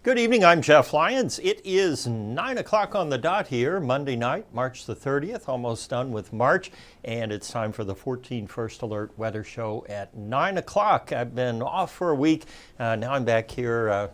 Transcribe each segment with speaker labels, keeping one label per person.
Speaker 1: Good evening, I'm Jeff Lyons. It is 9 o'clock on the dot here, Monday night, March the 30th, almost done with March, and it's time for the 14 First Alert Weather Show at 9 o'clock. I've been off for a week. Now I'm back here,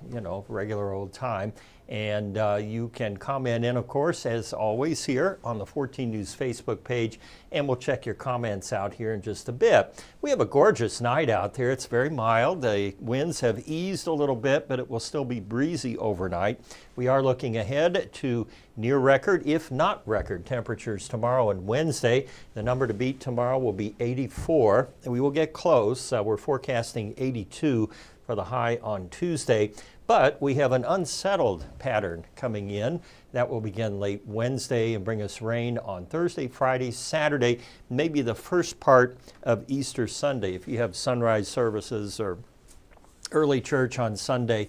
Speaker 1: regular old time. And you can comment in, of course, as always, here on the 14 News Facebook page, and we'll check your comments out here in just a bit. We have a gorgeous night out there. It's very mild. The winds have eased a little bit, but it will still be breezy overnight. We are looking ahead to near record, if not record, temperatures tomorrow and Wednesday. The number to beat tomorrow will be 84. We will get close. We're forecasting 82 for the high on Tuesday. But we have an unsettled pattern coming in that will begin late Wednesday and bring us rain on Thursday, Friday, Saturday, maybe the first part of Easter Sunday. If you have sunrise services or early church on Sunday,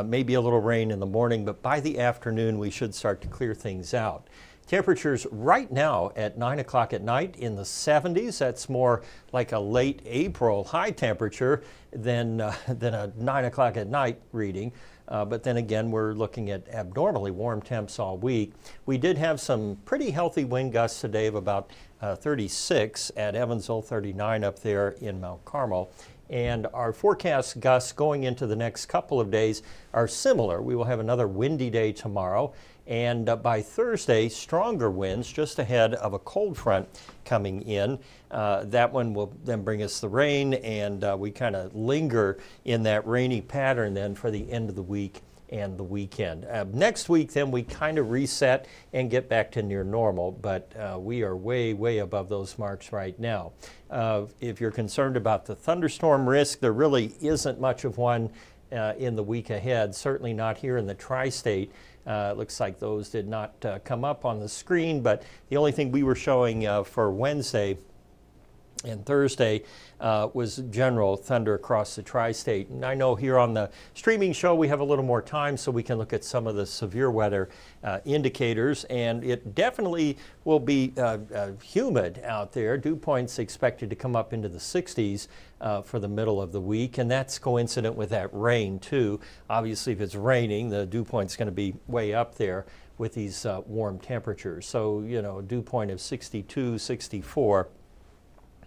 Speaker 1: maybe a little rain in the morning, but by the afternoon we should start to clear things out. Temperatures right now at 9 o'clock at night in the 70s. That's more like a late April high temperature than a 9 o'clock at night reading. But then again, we're looking at abnormally warm temps all week. We did have some pretty healthy wind gusts today of about 36 at Evansville, 39 up there in Mount Carmel. And our forecast gusts going into the next couple of days are similar. We will have another windy day tomorrow. And by Thursday, stronger winds just ahead of a cold front coming in. That one will then bring us the rain, and we kind of linger in that rainy pattern then for the end of the week and the weekend. Next week, then we kind of reset and get back to near normal, but we are way, way above those marks right now. If you're concerned about the thunderstorm risk, there really isn't much of one in the week ahead, certainly not here in the tri-state. It looks like those did not come up on the screen, but the only thing we were showing for Wednesday and Thursday was general thunder across the tri-state. And I know here on the streaming show we have a little more time so we can look at some of the severe weather indicators, and it definitely will be humid out there. Dew points expected to come up into the 60s for the middle of the week, and that's coincident with that rain too. Obviously if it's raining, the dew point's going to be way up there with these warm temperatures. So, a dew point of 62, 64.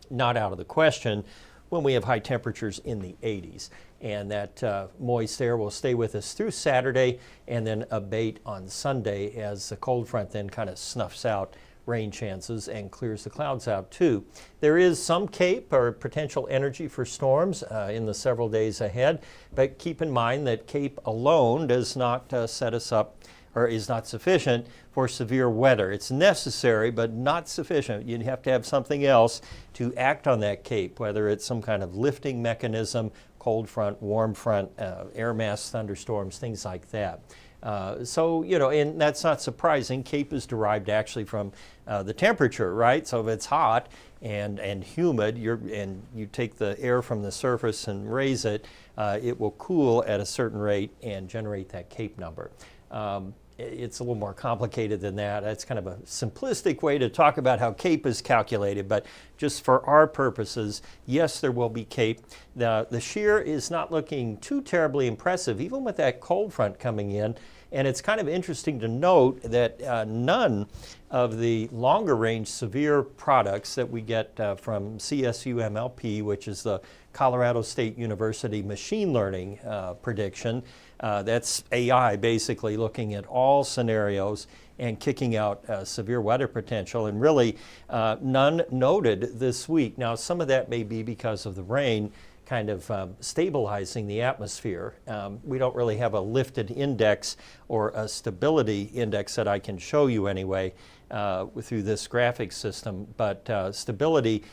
Speaker 1: Not out of the question when we have high temperatures in the 80s. And that moist air will stay with us through Saturday and then abate on Sunday as the cold front then kind of snuffs out rain chances and clears the clouds out too. There is some CAPE or potential energy for storms in the several days ahead, but keep in mind that CAPE alone does not set us up or is not sufficient for severe weather. It's necessary, but not sufficient. You'd have to have something else to act on that CAPE, whether it's some kind of lifting mechanism, cold front, warm front, air mass thunderstorms, things like that. And that's not surprising. CAPE is derived actually from the temperature, right? So if it's hot and humid, and you take the air from the surface and raise it, it will cool at a certain rate and generate that CAPE number. It's a little more complicated than that. That's kind of a simplistic way to talk about how CAPE is calculated, but just for our purposes, yes, there will be CAPE. The shear is not looking too terribly impressive, even with that cold front coming in. And it's kind of interesting to note that none of the longer range severe products that we get from CSU MLP, which is the Colorado State University machine learning prediction, that's AI basically looking at all scenarios and kicking out severe weather potential, and really none noted this week. Now, some of that may be because of the rain kind of stabilizing the atmosphere. We don't really have a lifted index or a stability index that I can show you anyway through this graphic system, but stability,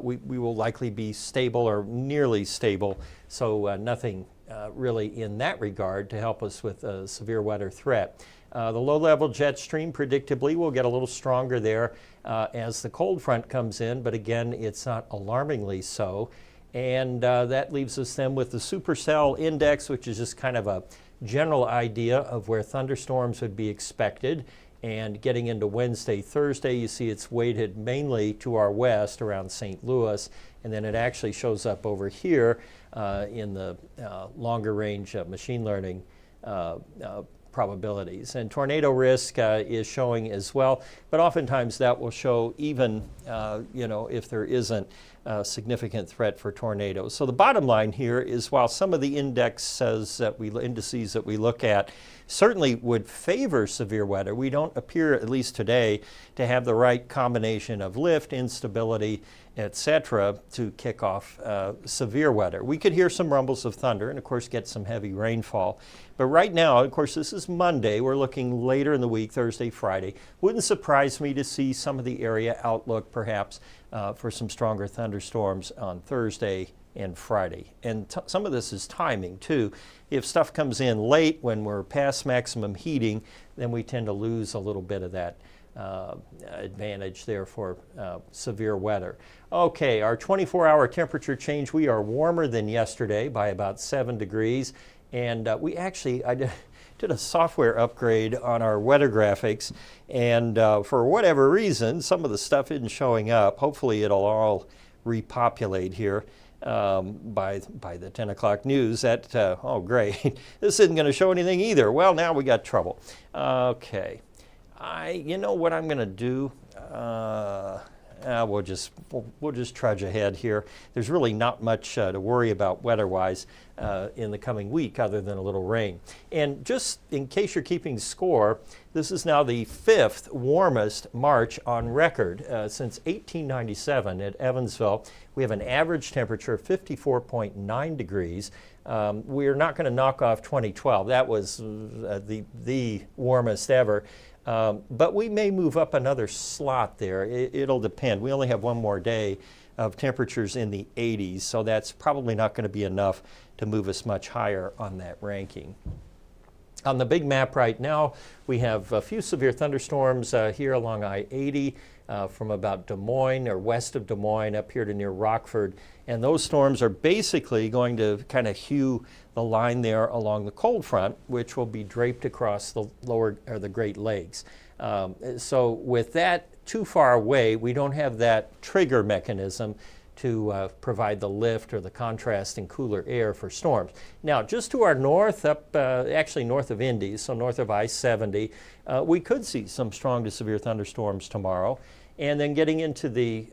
Speaker 1: we will likely be stable or nearly stable, so nothing really in that regard to help us with a severe weather threat. The low-level jet stream predictably will get a little stronger there as the cold front comes in, but again, it's not alarmingly so. And that leaves us then with the supercell index, which is just kind of a general idea of where thunderstorms would be expected. And getting into Wednesday, Thursday, you see it's weighted mainly to our west around St. Louis, and then it actually shows up over here in the longer range machine learning probabilities. And tornado risk is showing as well, but oftentimes that will show even, if there isn't a significant threat for tornadoes. So the bottom line here is while some of the indices that we look at certainly would favor severe weather, we don't appear, at least today, to have the right combination of lift, instability, etc., to kick off severe weather. We could hear some rumbles of thunder and, of course, get some heavy rainfall. But right now, of course, this is Monday. We're looking later in the week, Thursday, Friday. Wouldn't surprise me to see some of the area outlook, perhaps, for some stronger thunderstorms on Thursday and Friday. And some of this is timing, too. If stuff comes in late when we're past maximum heating, then we tend to lose a little bit of that advantage there for severe weather. Okay, our 24-hour temperature change, we are warmer than yesterday by about 7 degrees. And I did a software upgrade on our weather graphics, and for whatever reason, some of the stuff isn't showing up. Hopefully it'll all repopulate here by the 10 o'clock news. Oh great, this isn't going to show anything either. Well, now we got trouble. Okay. You know what I'm going to do? We'll just trudge ahead here. There's really not much to worry about weather-wise in the coming week other than a little rain. And just in case you're keeping score, this is now the 5th warmest March on record since 1897 at Evansville. We have an average temperature of 54.9 degrees. We're not going to knock off 2012. That was the warmest ever. But we may move up another slot there. It'll depend. We only have one more day of temperatures in the 80s, so that's probably not going to be enough to move us much higher on that ranking. On the big map right now, we have a few severe thunderstorms here along I-80 from about Des Moines or west of Des Moines up here to near Rockford. And those storms are basically going to kind of hew the line there along the cold front, which will be draped across the Great Lakes. So with that too far away, we don't have that trigger mechanism to provide the lift or the contrast and cooler air for storms. Now, just to our north, actually north of Indy, so north of I-70, we could see some strong to severe thunderstorms tomorrow. And then getting into the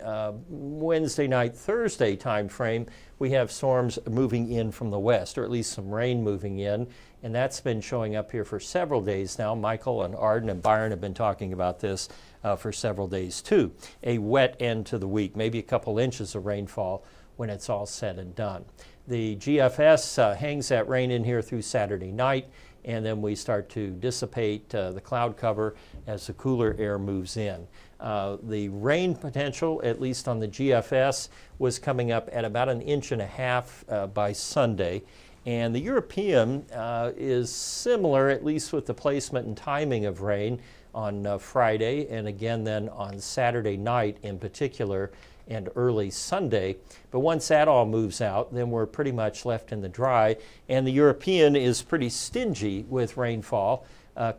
Speaker 1: Wednesday night, Thursday time frame, we have storms moving in from the west, or at least some rain moving in. And that's been showing up here for several days now. Michael and Arden and Byron have been talking about this for several days too. A wet end to the week, maybe a couple inches of rainfall when it's all said and done. The GFS hangs that rain in here through Saturday night, and then we start to dissipate the cloud cover as the cooler air moves in. The rain potential, at least on the GFS, was coming up at about 1.5 inches by Sunday. And the European is similar, at least with the placement and timing of rain on Friday, and again then on Saturday night in particular, and early Sunday. But once that all moves out, then we're pretty much left in the dry. And the European is pretty stingy with rainfall,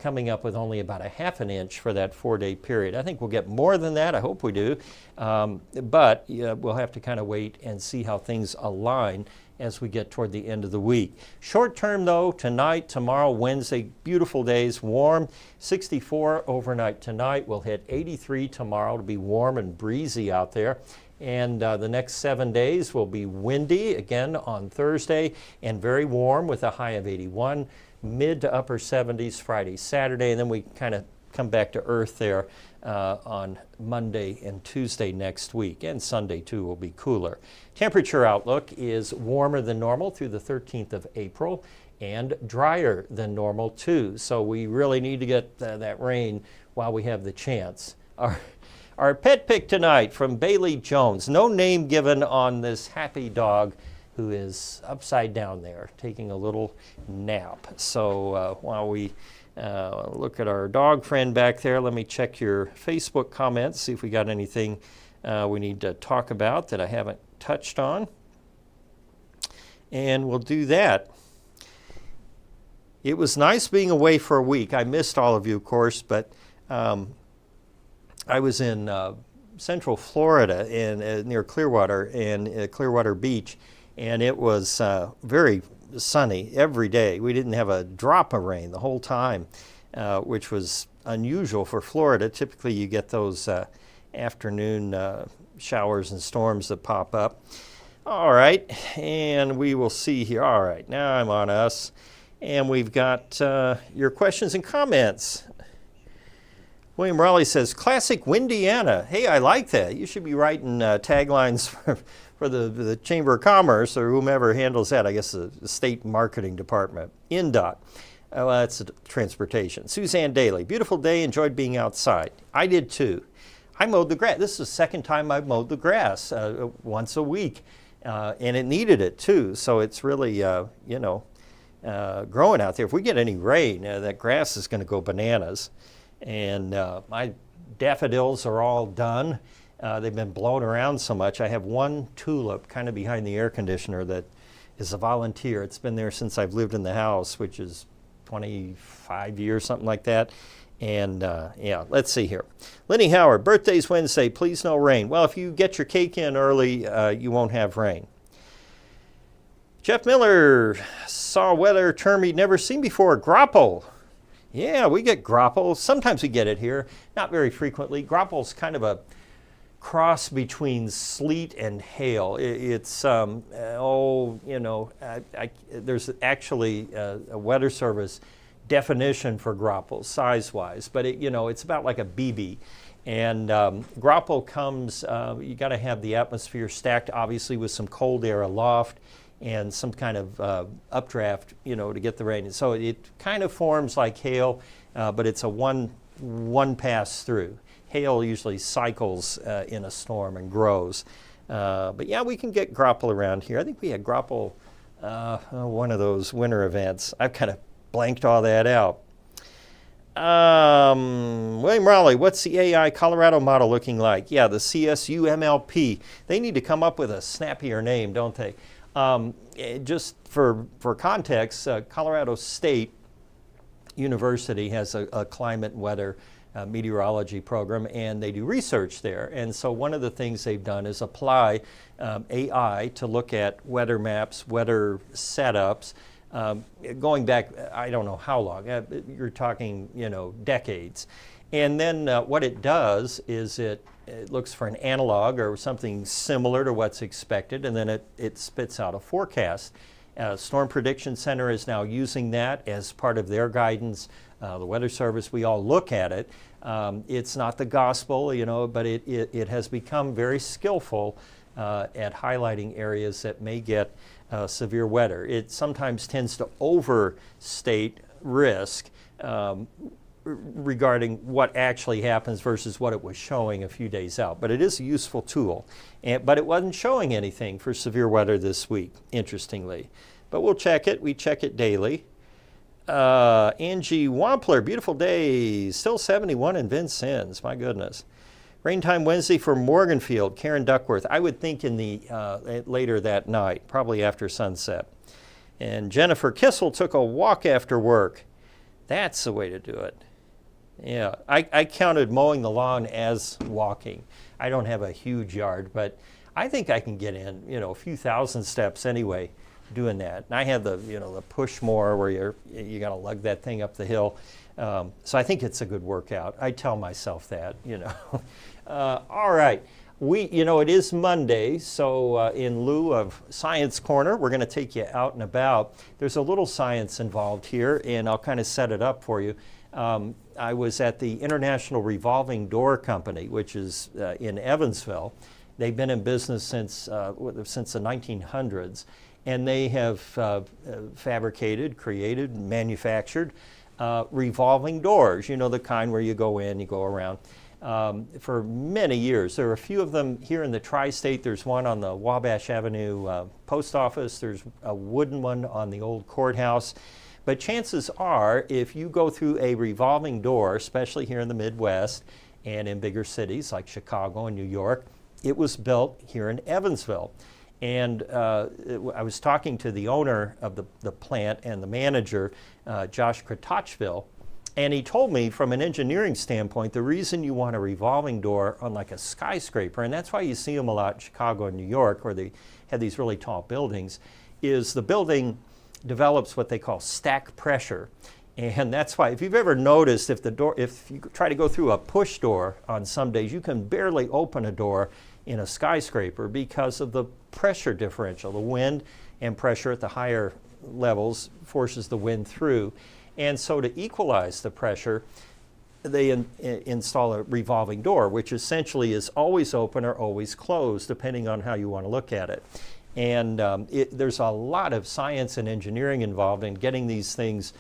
Speaker 1: coming up with only about 1/2 inch for that 4-day period. I think we'll get more than that. I hope we do. But we'll have to kind of wait and see how things align as we get toward the end of the week. Short term though, tonight, tomorrow, Wednesday, beautiful days, warm, 64 overnight tonight. We'll hit 83 tomorrow to be warm and breezy out there. And the next 7 days will be windy again on Thursday and very warm with a high of 81, mid to upper 70s Friday, Saturday, and then we kind of come back to earth there on Monday and Tuesday next week, and Sunday too will be cooler. Temperature outlook is warmer than normal through the 13th of April and drier than normal too. So we really need to get that rain while we have the chance. Our pet pick tonight from Bailey Jones. No name given on this happy dog who is upside down there taking a little nap. So while we look at our dog friend back there, let me check your Facebook comments, see if we got anything we need to talk about that I haven't touched on. And we'll do that. It was nice being away for a week. I missed all of you, of course, but I was in Central Florida near Clearwater and Clearwater Beach, and it was very sunny every day. We didn't have a drop of rain the whole time, which was unusual for Florida. Typically you get those afternoon showers and storms that pop up. All right, and we will see here. All right, now I'm on us, and we've got your questions and comments. William Raleigh says, classic Windiana. Hey, I like that. You should be writing taglines for the Chamber of Commerce or whomever handles that. I guess the state marketing department. INDOT. Well, that's transportation. Suzanne Daly. Beautiful day. Enjoyed being outside. I did too. I mowed the grass. This is the second time I've mowed the grass once a week. And it needed it too. So it's really, growing out there. If we get any rain, that grass is going to go bananas. And my daffodils are all done. They've been blown around so much. I have one tulip kind of behind the air conditioner that is a volunteer. It's been there since I've lived in the house, which is 25 years, something like that. And let's see here. Lenny Howard, birthday's Wednesday, please no rain. Well, if you get your cake in early, you won't have rain. Jeff Miller, saw weather term he'd never seen before, grapple. Yeah, we get grapple. Sometimes we get it here, not very frequently. Grapple's kind of a cross between sleet and hail. It's, there's actually a Weather Service definition for grapple, size-wise, but it's about like a BB. And grapple comes, you got to have the atmosphere stacked, obviously, with some cold air aloft and some kind of updraft, to get the rain. So it kind of forms like hail, but it's a one pass through. Hail usually cycles in a storm and grows. But yeah, we can get grapple around here. I think we had grapple one of those winter events. I've kind of blanked all that out. William Raleigh, what's the AI Colorado model looking like? Yeah, the CSU MLP. They need to come up with a snappier name, don't they? Just for context, Colorado State University has a climate and weather meteorology program, and they do research there. And so one of the things they've done is apply AI to look at weather maps, weather setups, going back, I don't know how long, you're talking, decades. And then what it does is it looks for an analog or something similar to what's expected, and then it spits out a forecast. Storm Prediction Center is now using that as part of their guidance. The Weather Service, we all look at it. It's not the gospel, but it has become very skillful at highlighting areas that may get severe weather. It sometimes tends to overstate risk regarding what actually happens versus what it was showing a few days out. But it is a useful tool. But it wasn't showing anything for severe weather this week, interestingly. But we'll check it. We check it daily. Angie Wampler, beautiful day. Still 71 in Vincennes. My goodness. Rain time Wednesday for Morganfield. Karen Duckworth. I would think in the later that night, probably after sunset. And Jennifer Kissel took a walk after work. That's the way to do it. Yeah, I counted mowing the lawn as walking. I don't have a huge yard, but I think I can get in, a few thousand steps anyway doing that. And I have the, the push mower where you got to lug that thing up the hill. So I think it's a good workout. I tell myself that, All right. It is Monday, so in lieu of Science Corner, we're going to take you out and about. There's a little science involved here, and I'll kind of set it up for you. I was at the International Revolving Door Company, which is in Evansville. They've been in business since the 1900s, and they have fabricated, created, manufactured revolving doors, the kind where you go in, you go around. For many years. There are a few of them here in the tri-state. There's one on the Wabash Avenue post office. There's a wooden one on the old courthouse. But chances are, if you go through a revolving door, especially here in the Midwest and in bigger cities like Chicago and New York, it was built here in Evansville. And I was talking to the owner of the plant and the manager, Josh Kratochville, and he told me from an engineering standpoint, the reason you want a revolving door on like a skyscraper, and that's why you see them a lot in Chicago and New York, where they have these really tall buildings, is the building develops what they call stack pressure. And that's why, if you've ever noticed, if you try to go through a push door on some days, you can barely open a door in a skyscraper because of the pressure differential. The wind and pressure at the higher levels forces the wind through. And so to equalize the pressure, they install a revolving door, which essentially is always open or always closed, depending on how you want to look at it. And there's a lot of science and engineering involved in getting these things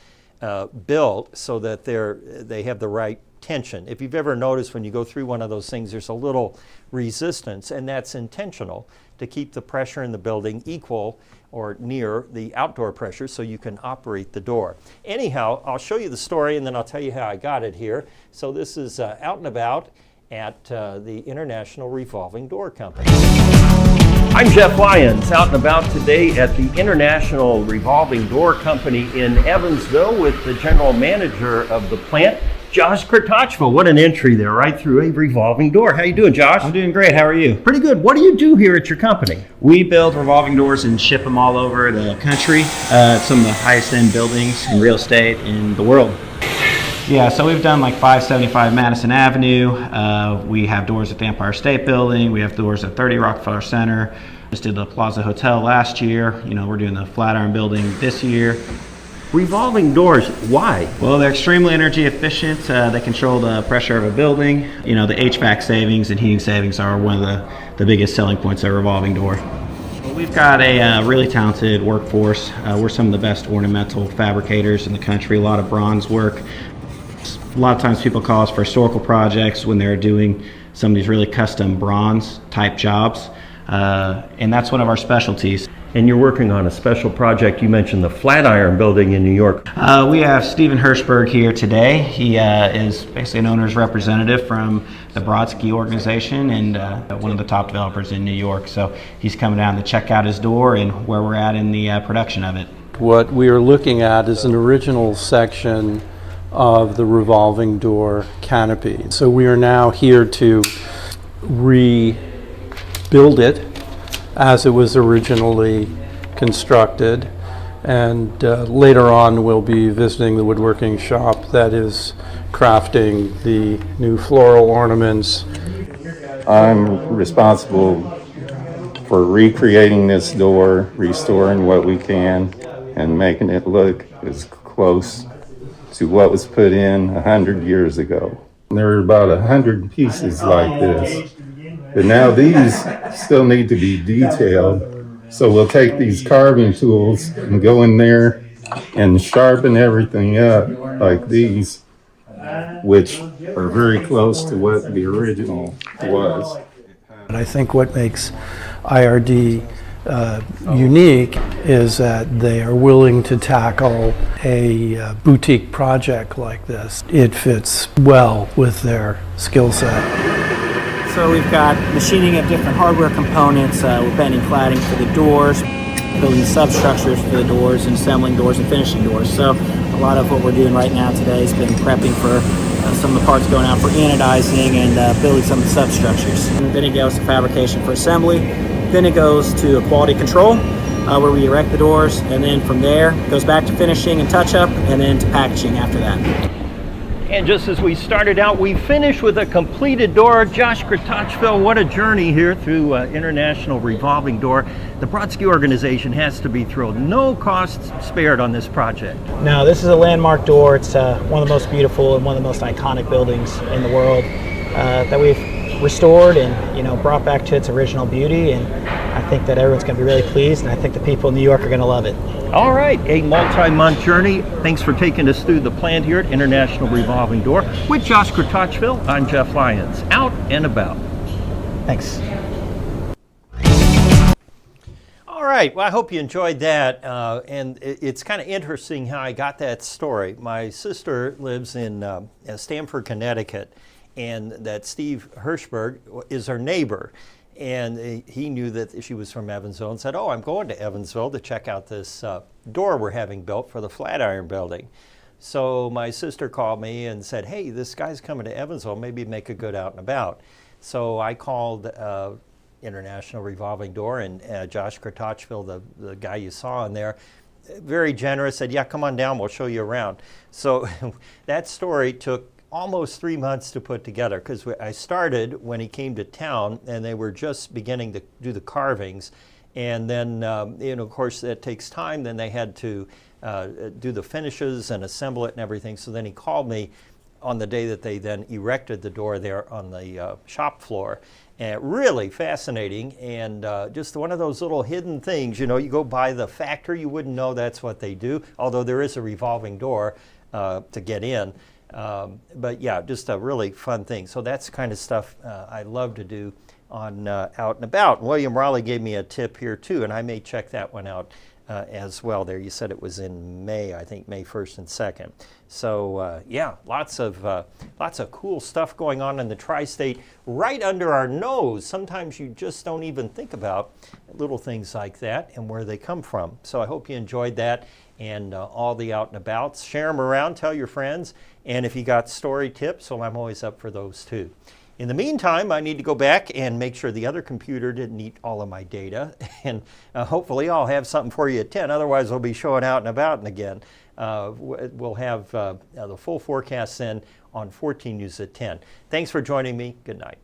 Speaker 1: built so that they have the right tension. If you've ever noticed when you go through one of those things, there's a little resistance, and that's intentional to keep the pressure in the building equal or near the outdoor pressure so you can operate the door. Anyhow, I'll show you the story and then I'll tell you how I got it here. So this is out and about at the International Revolving Door Company. I'm Jeff Lyons, out and about today at the International Revolving Door Company in Evansville with the general manager of the plant, Josh Kratochvil. What an entry there, right through a revolving door. How you doing, Josh?
Speaker 2: I'm doing great. How are you?
Speaker 1: Pretty good. What do you do here at your company?
Speaker 2: We build revolving doors and ship them all over the country. Some of the highest end buildings in real estate in the world. Yeah, so we've done like 575 Madison Avenue. We have doors at the Empire State Building. We have doors at 30 Rockefeller Center. Just did the Plaza Hotel last year. You know, we're doing the Flatiron Building this year.
Speaker 1: Revolving doors, why?
Speaker 2: Well, they're extremely energy efficient. They control the pressure of a building. You know, the HVAC savings and heating savings are one of the biggest selling points of a revolving door. Well, we've got a really talented workforce. We're some of the best ornamental fabricators in the country, a lot of bronze work. A lot of times people call us for historical projects when they're doing some of these really custom bronze type jobs. And that's one of our specialties.
Speaker 1: And you're working on a special project. You mentioned the Flatiron Building in New York.
Speaker 2: We have Steven Hirschberg here today. He is basically an owner's representative from the Brodsky organization and one of the top developers in New York. So he's coming down to check out his door and where we're at in the production of it.
Speaker 3: What we are looking at is an original section of the revolving door canopy. So we are now here to rebuild it as it was originally constructed, and later on we'll be visiting the woodworking shop that is crafting the new floral ornaments.
Speaker 4: I'm responsible for recreating this door, restoring what we can, and making it look as close to what was put in 100 years ago. There are about 100 pieces like this. But now these still need to be detailed. So we'll take these carving tools and go in there and sharpen everything up like these, which are very close to what the original was.
Speaker 3: And I think what makes IRD unique is that they are willing to tackle a boutique project like this. It fits well with their skill set.
Speaker 5: So we've got machining of different hardware components, we're bending cladding for the doors, building substructures for the doors, and assembling doors and finishing doors. So a lot of what we're doing right now today has been prepping for some of the parts going out for anodizing and building some of the substructures. And then it goes to fabrication for assembly. Then it goes to quality control, where we erect the doors, and then from there it goes back to finishing and touch-up, and then to packaging after that.
Speaker 1: And just as we started out, we finished with a completed door. Josh Kratochvil, what a journey here through International Revolving Door. The Brodsky organization has to be thrilled. No costs spared on this project.
Speaker 5: No, this is a landmark door. It's one of the most beautiful and one of the most iconic buildings in the world that we've restored and brought back to its original beauty. And I think that everyone's going to be really pleased, and I think the people in New York are going to love it.
Speaker 1: All right, a multi-month journey. Thanks for taking us through the plant here at International Revolving Door. With Josh Kratochvil, I'm Jeff Lyons, out and about.
Speaker 5: Thanks.
Speaker 1: All right, well, I hope you enjoyed that. And it's kind of interesting how I got that story. My sister lives in Stamford, Connecticut, and that Steve Hirschberg is her neighbor. And he knew that she was from Evansville and said, "Oh, I'm going to Evansville to check out this door we're having built for the Flatiron Building." So my sister called me and said, "Hey, this guy's coming to Evansville, maybe make a good out and about." So I called International Revolving Door, and Josh Kratochvil, the guy you saw in there, very generous, said, yeah, come on down, we'll show you around. So that story took almost 3 months to put together, because I started when he came to town and they were just beginning to do the carvings. And then, of course, that takes time. Then they had to do the finishes and assemble it and everything. So then he called me on the day that they then erected the door there on the shop floor. And really fascinating, and just one of those little hidden things. You go by the factory, you wouldn't know that's what they do, although there is a revolving door to get in. But yeah, just a really fun thing. So that's the kind of stuff I love to do on Out and About. William Raleigh gave me a tip here too, and I may check that one out as well. There, you said it was in May, I think May 1st and 2nd. So yeah, lots of cool stuff going on in the tri-state, right under our nose. Sometimes you just don't even think about little things like that and where they come from. So I hope you enjoyed that, and all the Out and Abouts. Share them around, tell your friends, and if you got story tips, well, I'm always up for those too. In the meantime, I need to go back and make sure the other computer didn't eat all of my data, and hopefully I'll have something for you at 10. Otherwise, we'll be showing Out and About and again. We'll have the full forecast then on 14 News at 10. Thanks for joining me. Good night.